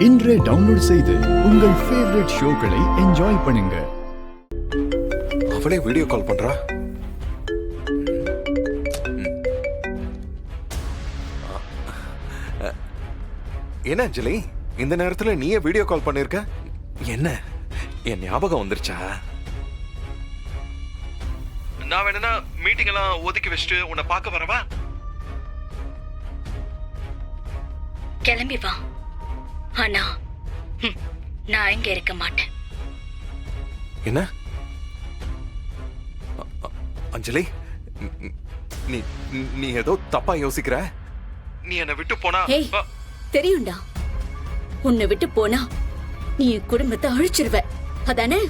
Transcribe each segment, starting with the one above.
இன்றே டவுன்லோட் செய்து உங்கள் ஃபேவரட் ஷோக்களை என்ஜாய் பண்ணுங்க. அவளே வீடியோ கால் பண்றா. என்ன அஞ்சலி, இந்த நேரத்துல நீயே வீடியோ கால் பண்ணிருக்க? என்ன என் ஞாபகம் வந்துருச்சா? நான் வேணும்னா மீட்டிங் எல்லாம் ஒதுக்கி வச்சுட்டு உன்னை பார்க்க வரவா? கிளம்பி வா. ஆனா நான் இங்க இருக்க மாட்டேன். என்ன அஞ்சலி, நீ நீ ஏதோ தப்பா யோசிக்கிற. நீ என்னை விட்டு போனா தெரியும்டா, உன்னை விட்டு போனா நீ குடும்பத்தை அழிச்சிருவ, அதானே?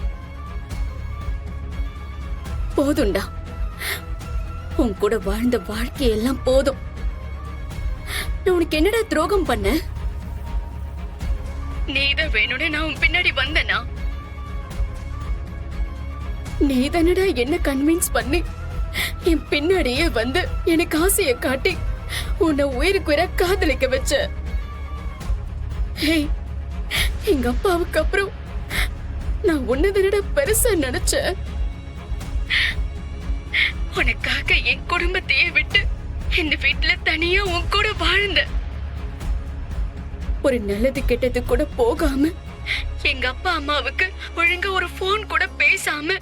போதும்டா, உன் கூட வாழ்ந்த வாழ்க்கையெல்லாம் போதும். நான் உனக்கு என்னடா துரோகம் பண்ண? நீதான் வேணும்னு நான் உன் பின்னாடி வந்தனா? நீதானடா என்ன கன்வின்ஸ் பண்ணி என் பின்னாடியே வந்து எனக்கு ஆசைய காட்டி உன்னை உயிருக்குயிர காதலிக்க வச்ச. எங்க அப்பாவுக்கு அப்புறம் நான் உன்னதனடா பெருசா நினைச்ச. உனக்காக என் குடும்பத்தையே விட்டு இந்த வீட்டுல தனியா உன் கூட வாழ்ந்த. ஒரு நல்லது கெட்டது கூட போகாம, எங்க அப்பா அம்மாவுக்கு ஒழுங்கா ஒரு போன் கூட பேசாம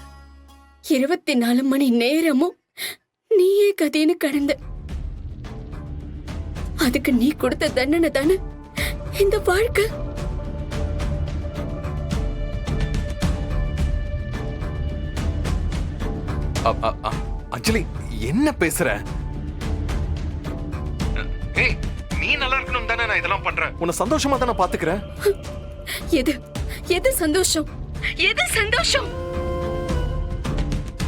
24 மணி நேரமும் நீயே கதைன்னு கடந்த. அதுக்கு நீ கொடுத்த தண்டனை தானே இந்த வாழ்க்கை. அஞ்சலி, என்ன பேசுற? நீ நல்லா இருக்கணும் தானே நான் இதெல்லாம் பண்றேன். உன்னை சந்தோஷமா தானே பாத்துக்கிறேன். எது எது சந்தோஷம்? எது சந்தோஷம்?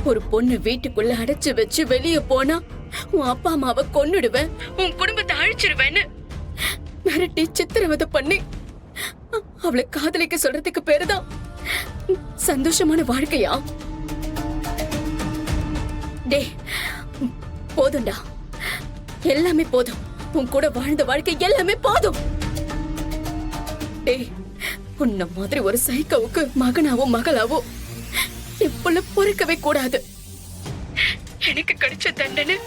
ஒரு பொண்ணு வீட்டுக்குள்ள அடைச்சு வச்சு வெளியே போனா உன் அப்பா அம்மாவை கொன்னுடுவேன், உன் குடும்பத்தை அழிச்சிருவேன்னு மிரட்டி சித்திரவதை பண்ணி அவளை காதலிக்க சொல்றதுக்கு பேருதான் சந்தோஷமான வாழ்க்கையா? டே, போதும்டா, எல்லாமே போதும். உன் கூட வாழ்ந்த வாழ்க்கை எல்லாமே போதும். டே, உன்ன மாதிரி ஒரு சைக்கோவுக்கு மகனாவோ மகளாவோ எப்பள்ள பொறுக்கவே கூடாது. எனக்கு கிடைச்ச தண்டனை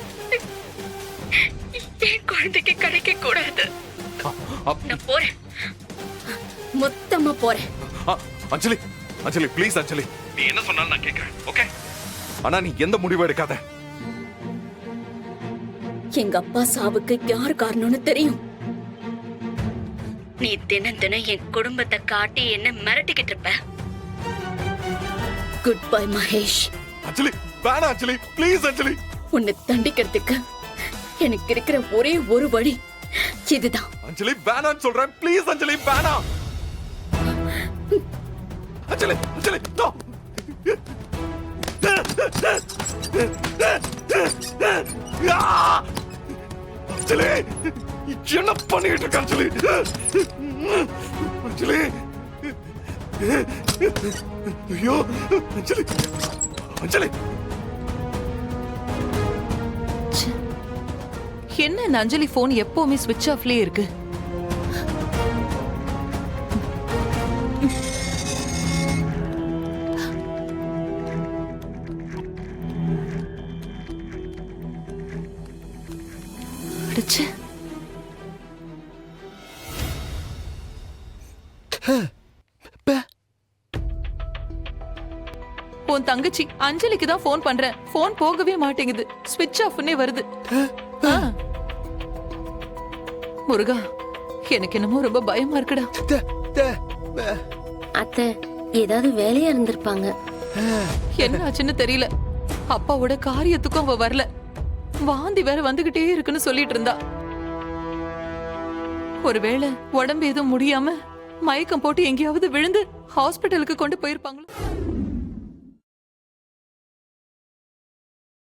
என் குழந்தைக்கு கிடைக்க கூடாது. நான் போறேன், மொத்தமா போறேன். அஞ்சலி, அஞ்சலி ப்ளீஸ் அஞ்சலி, நீ என்ன சொன்னாலும் நான் கேட்கிறேன், ஓகே? ஆனா நீ எந்த முடிவும் எடுக்காத. எங்க அப்பா சாவுக்கு யார் காரணம்னு தெரியும். நீ தினம் தினம் என் குடும்பத்தை காட்டி என்ன மிரட்டிக்கிட்டு இருப்ப. Good bye Mahesh. அஞ்சலி வேணா அஞ்சலி, ப்ளீஸ் அஞ்சலி. உன்னை தண்டிக்கிறதுக்கு எனக்கு இருக்கிற ஒரே ஒரு வழி இதுதான். அஞ்சலி வேணான்னு சொல்றேன், ப்ளீஸ் அஞ்சலி வேணா. அஞ்சலி, அஞ்சலி நோ. அஞ்சலி, என்ன பண்ணிட்டு இருக்க அஞ்சலி? அஞ்சலி, ஐயோ அஞ்சலி, அஞ்சலி. என்ன இந்த அஞ்சலி போன் எப்பவுமே ஸ்விட்ச் ஆஃப்லயே இருக்கு? அடிச்சு உன் தங்கச்சி அஞ்சலிக்கு தான் போன் பண்றேன், போன் போகவே மாட்டேங்குது, ஸ்விட்ச் ஆஃப்னே வருது. முருகா, எனக்கு என்னமோ ரொம்ப பயமா இருக்குடா. அத்தை, ஏதாவது வேலையா இருந்திருப்பாங்க. என்ன ஆச்சுன்னு தெரியல. அப்பாவோட காரியத்துக்கும் அவ வரல, வாந்தி வேற வந்துகிட்டே இருக்குன்னு சொல்லிட்டு இருந்தா. ஒருவேளை உடம்பு எதுவும் முடியாம மயக்கம் போட்டு எங்கேயாவது விழுந்து ஹாஸ்பிட்டலுக்கு கொண்டு போயிருப்பாங்களோ.